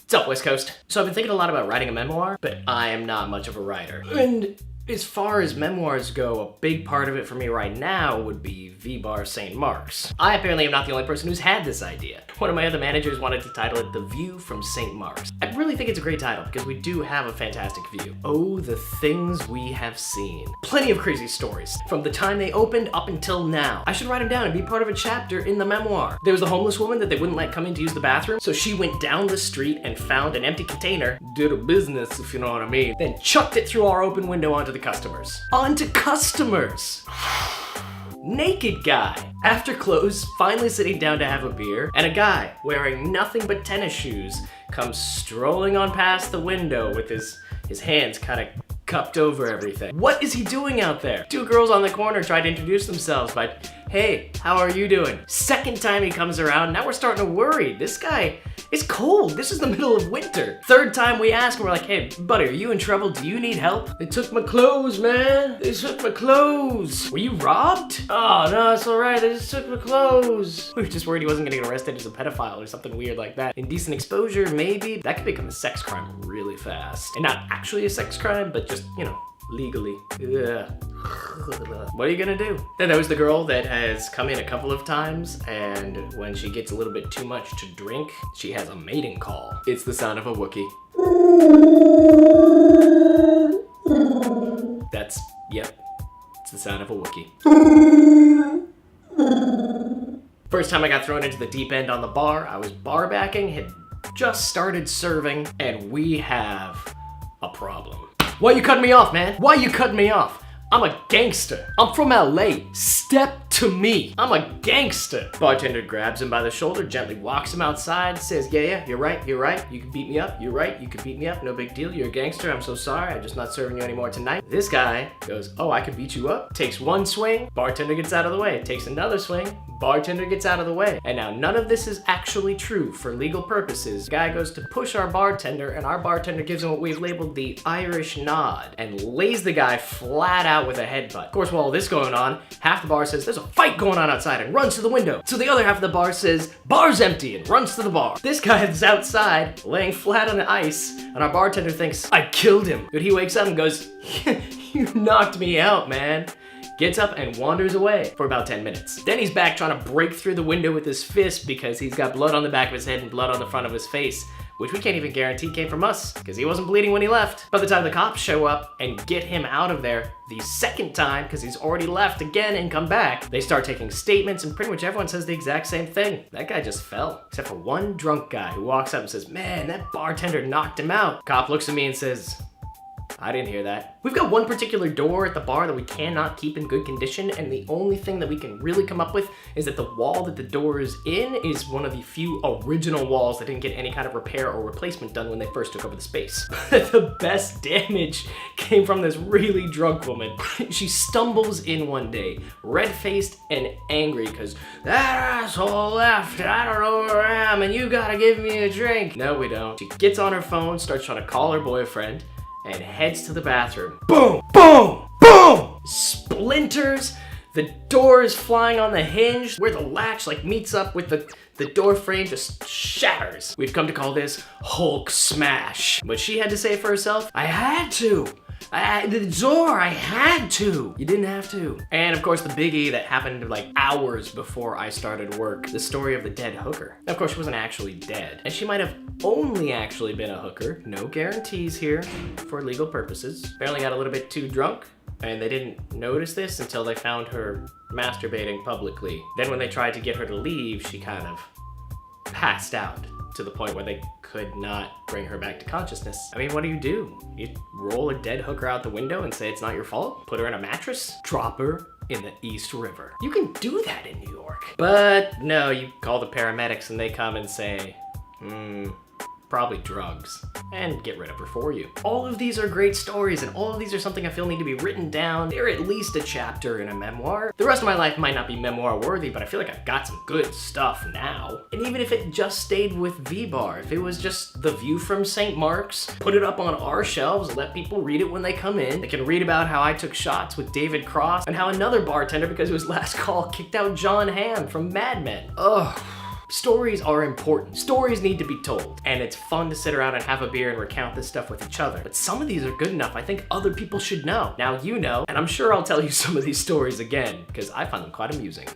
What's up, West Coast? So I've been thinking a lot about writing a memoir, but I am not much of a writer. And as far as memoirs go, a big part of it for me right now would be V-Bar St. Mark's. I apparently am not the only person who's had this idea. One of my other managers wanted to title it The View from St. Mark's. I really think it's a great title because we do have a fantastic view. Oh, the things we have seen. Plenty of crazy stories, from the time they opened up until now. I should write them down and be part of a chapter in the memoir. There was the homeless woman that they wouldn't let come in to use the bathroom, so she went down the street and found an empty container, did a business, if you know what I mean, then chucked it through our open window onto the customers. Onto customers! Naked guy, after close, finally sitting down to have a beer, and a guy wearing nothing but tennis shoes comes strolling on past the window with his hands kind of cupped over everything. What is he doing out there? Two girls on the corner try to introduce themselves by, hey, how are you doing? Second time he comes around, now we're starting to worry. This guy, it's cold. This is the middle of winter. Third time we ask him, we're like, hey, buddy, are you in trouble? Do you need help? They took my clothes, man. They took my clothes. Were you robbed? Oh, no, it's all right. They just took my clothes. We were just worried he wasn't gonna get arrested as a pedophile or something weird like that. Indecent exposure, maybe. That could become a sex crime really fast. And not actually a sex crime, but just, you know, legally. Ugh. What are you gonna do? Then there was the girl that has come in a couple of times, and when she gets a little bit too much to drink, she has a mating call. It's the sound of a Wookiee. Yep, it's the sound of a Wookiee. First time I got thrown into the deep end on the bar, I was bar backing, had just started serving, and we have a problem. Why you cutting me off, man? Why you cutting me off? I'm a gangster. I'm from LA. Step to me. I'm a gangster. Bartender grabs him by the shoulder, gently walks him outside, says, yeah, you're right. You can beat me up. You're right, you can beat me up. No big deal. You're a gangster. I'm so sorry. I'm just not serving you anymore tonight. This guy goes, oh, I could beat you up. Takes one swing. Bartender gets out of the way. Takes another swing. Bartender gets out of the way. And now none of this is actually true for legal purposes. The guy goes to push our bartender, and our bartender gives him what we've labeled the Irish nod and lays the guy flat out with a headbutt. Of course, while all this going on, half the bar says, there's a fight going on outside, and runs to the window. So the other half of the bar says, bar's empty, and runs to the bar. This guy is outside, laying flat on the ice, and our bartender thinks, I killed him. But he wakes up and goes, you knocked me out, man. Gets up and wanders away for about 10 minutes. Then he's back trying to break through the window with his fist because he's got blood on the back of his head and blood on the front of his face, which we can't even guarantee came from us because he wasn't bleeding when he left. By the time the cops show up and get him out of there the second time, because he's already left again and come back, they start taking statements, and pretty much everyone says the exact same thing. That guy just fell, except for one drunk guy who walks up and says, man, that bartender knocked him out. Cop looks at me and says, I didn't hear that. We've got one particular door at the bar that we cannot keep in good condition, and the only thing that we can really come up with is that the wall that the door is in is one of the few original walls that didn't get any kind of repair or replacement done when they first took over the space. The best damage came from this really drunk woman. She stumbles in one day, red-faced and angry, because that asshole left, I don't know where I am, and you gotta give me a drink. No, we don't. She gets on her phone, starts trying to call her boyfriend, and heads to the bathroom. Boom, boom, boom! Splinters, the door is flying on the hinge, where the latch meets up with the door frame just shatters. We've come to call this Hulk smash. But she had to say for herself, I had to. The door, I had to. You didn't have to. And of course the biggie that happened hours before I started work, the story of the dead hooker. Of course she wasn't actually dead, and she might have only actually been a hooker. No guarantees here for legal purposes. Apparently got a little bit too drunk, and they didn't notice this until they found her masturbating publicly. Then when they tried to get her to leave, she kind of passed out to the point where they could not bring her back to consciousness. I mean, what do? You roll a dead hooker out the window and say it's not your fault? Put her in a mattress? Drop her in the East River. You can do that in New York. But no, you call the paramedics and they come and say, probably drugs, and get rid of her for you. All of these are great stories, and all of these are something I feel need to be written down. They're at least a chapter in a memoir. The rest of my life might not be memoir worthy, but I feel like I've got some good stuff now. And even if it just stayed with V-Bar, if it was just The View from St. Mark's, put it up on our shelves, let people read it when they come in. They can read about how I took shots with David Cross, and how another bartender, because it was last call, kicked out John Hamm from Mad Men. Ugh. Stories are important. Stories need to be told. And it's fun to sit around and have a beer and recount this stuff with each other. But some of these are good enough I think other people should know. Now you know, and I'm sure I'll tell you some of these stories again, because I find them quite amusing.